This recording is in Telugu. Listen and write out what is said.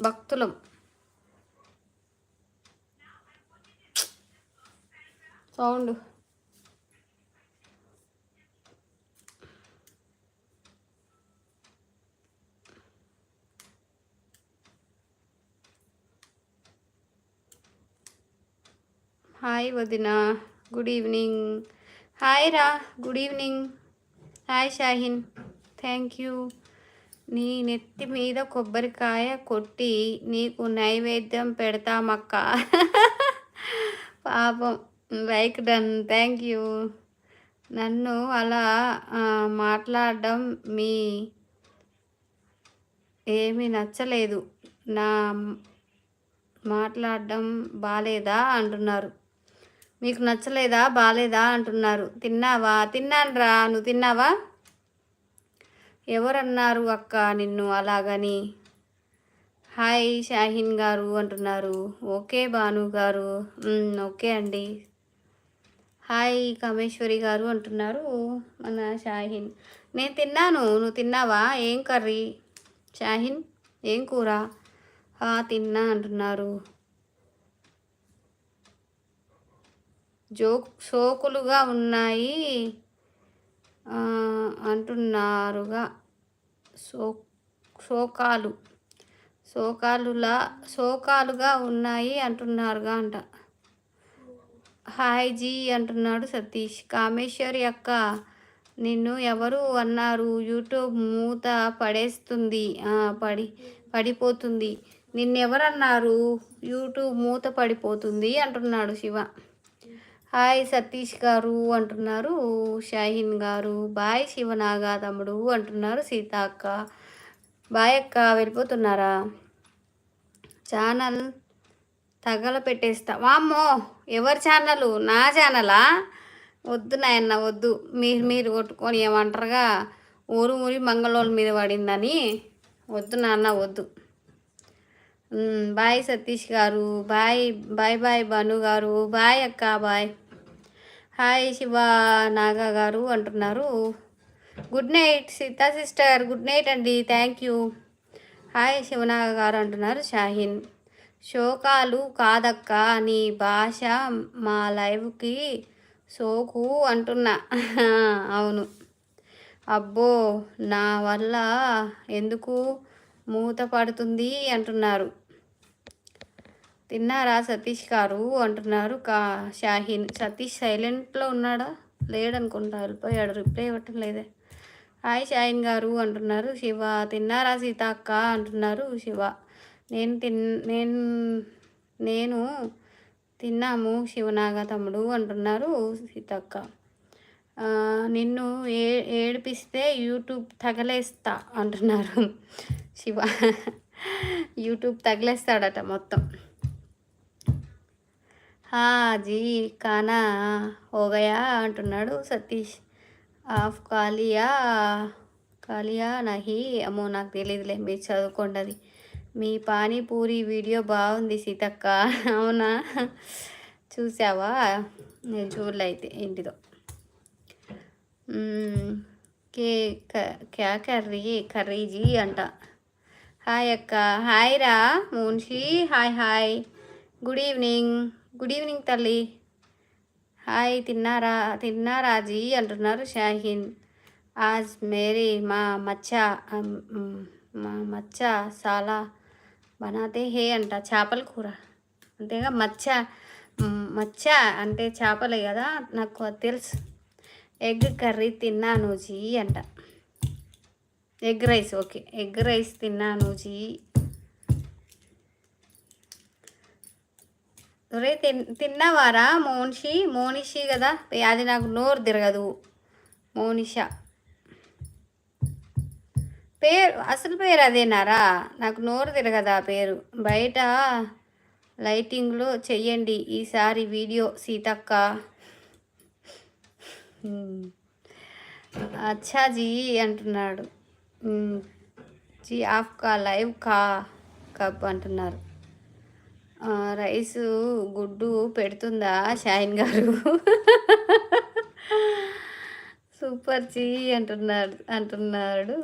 భక్తులం. సౌండ్ హాయ్ వదిన, గుడ్ ఈవినింగ్. హాయ్ రా, good evening. Hi Shaheen, thank you. నీ నెత్తి మీద కొబ్బరికాయ కొట్టి నీకు నైవేద్యం పెడతామక్క. పాపం, లైక్ డన్, థ్యాంక్ యూ. నన్ను అలా మాట్లాడడం మీ ఏమీ నచ్చలేదు. నా మాట్లాడడం బాలేదా అంటున్నారు. మీకు నచ్చలేదా, బాలేదా అంటున్నారు. తిన్నావా? తిన్నానురా, నువ్వు తిన్నావా? ఎవరన్నారు అక్క నిన్ను అలాగని? హాయ్ షాహిన్ గారు అంటున్నారు. ఓకే భాను గారు, ఓకే అండి. హాయ్ కామేశ్వరి గారు అంటున్నారు మన షాహిన్. నేను తిన్నాను, నువ్వు తిన్నావా? ఏం కర్రీ షాహిన్, ఏం కూర? తిన్నా అంటున్నారు. సోకులుగా ఉన్నాయి అంటున్నారుగా. సోకాలుగా ఉన్నాయి అంటున్నారుగా అంట. హాయ్ జీ అంటున్నాడు సతీష్. కామేశ్వరి అక్క, నిన్ను ఎవరు అన్నారు? యూట్యూబ్ మూత పడేస్తుంది, పడిపోతుంది. నిన్నెవరన్నారు? యూట్యూబ్ మూత పడిపోతుంది అంటున్నాడు శివ. హాయ్ సతీష్ గారు అంటున్నారు షాహిన్ గారు. బాయ్ శివనాగా తమ్ముడు అంటున్నారు సీత అక్క. బాయ్ అక్క, వెళ్ళిపోతున్నారా? ఛానల్ తగల పెట్టేస్తా. వామ్మో, ఎవరి ఛానల్? నా ఛానలా? వద్దు నాయన్న, వద్దు. మీరు కొట్టుకొని ఏమంటారుగా, ఊరు మంగళోళ్ళ మీద పడిందని. వద్దు నాన్న, వద్దు. బాయ్ సతీష్ గారు, బాయ్ బాయ్ బాయ్ భాను గారు, బాయ్ అక్క, బాయ్. హాయ్ శివ నాగా గారు అంటున్నారు. Good night Sita sister, good night అండి, థ్యాంక్ యూ. హాయ్ శివనాగ గారు అంటున్నారు షాహిన్. శోకాలు కాదక్క, నీ భాష మా లైవ్కి సోకు అంటున్నా. అవును. అబ్బో, నా వల్ల ఎందుకు మూత పడుతుంది అంటున్నారు. తిన్నారా సతీష్ గారు అంటున్నారు షాహిన్. సతీష్ సైలెంట్లో ఉన్నాడా? లేడనుకుంటా, వెళ్ళిపోయాడు, రిప్లై ఇవ్వటం లేదే. హాయ్ షాహిన్ గారు అంటున్నారు శివ. తిన్నారా సీతక్క అంటున్నారు శివ. నేను తిన్నాము శివనాగా తమ్ముడు అంటున్నారు సీతక్క. నిన్ను ఏడిపిస్తే యూట్యూబ్ తగలేస్తా అంటున్నారు శివ. యూట్యూబ్ తగిలేస్తాడట మొత్తం. జీ కానా హోగయా అంటున్నాడు సతీష్. ఆఫ్ కాలియా నహి. అమ్మో, నాకు తెలియదులే, మీరు చదువుకోండి అది. మీ పానీపూరి వీడియో బాగుంది సీతక్క. అవునా, చూసావా? నేను చూడలే అయితే ఏంటిదో. క్యా కర్రీ జీ అంట. హాయ్ అక్క. హాయ్ రా మున్షి. హాయ్. గుడ్ ఈవినింగ్ తల్లి. హాయ్, తిన్నారా జీ అంటున్నారు షాహిన్. ఆజ్ మేరీ మా మచ్చా సాలా బనాతే హే అంట. చేపల కూర అంతేగా. మచ్చ అంటే చేపలే కదా, నాకు అది తెలుసు. ఎగ్ కర్రీ తిన్నాను జీ అంట. Egg rice, okay, egg rice తిన్నాను జీ. ఒరే తిన్నావారా మోనిషి కదా, అది నాకు నోరు తిరగదు. మోనిషా పేరు, అసలు పేరు అదేనారా? నాకు నోరు తిరగదా పేరు. బయట లైటింగ్లో చెయ్యండి ఈసారి వీడియో సీతక్క. అచ్చా జీ అంటున్నాడు. జీ ఆఫ్కా లైవ్ కప్ అంటున్నారు. రైసు గుడ్డు పెడుతుందా షాహిన్ గారు? సూపర్ జీ అంటున్నాడు.